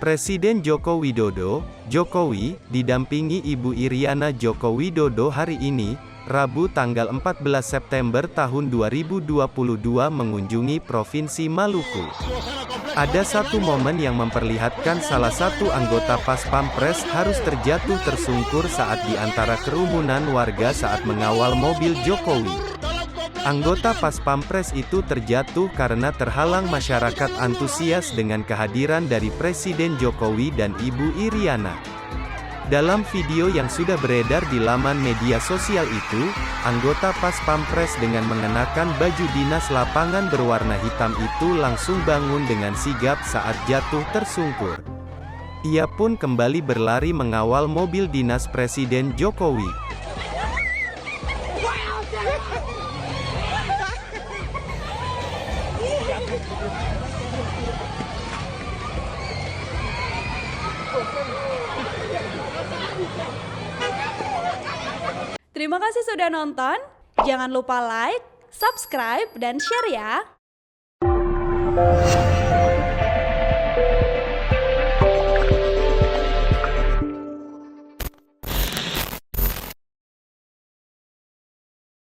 Presiden Joko Widodo, Jokowi, didampingi Ibu Iriana Joko Widodo hari ini, Rabu tanggal 14 September tahun 2022 mengunjungi Provinsi Maluku. Ada satu momen yang memperlihatkan salah satu anggota Pas Pampres harus terjatuh tersungkur saat di antara kerumunan warga saat mengawal mobil Jokowi. Anggota Pas Pampres itu terjatuh karena terhalang masyarakat antusias dengan kehadiran dari Presiden Jokowi dan Ibu Iriana. Dalam video yang sudah beredar di laman media sosial itu, anggota Pas Pampres dengan mengenakan baju dinas lapangan berwarna hitam itu langsung bangun dengan sigap saat jatuh tersungkur. Ia pun kembali berlari mengawal mobil dinas Presiden Jokowi. Terima kasih sudah nonton. Jangan lupa like, subscribe, dan share ya.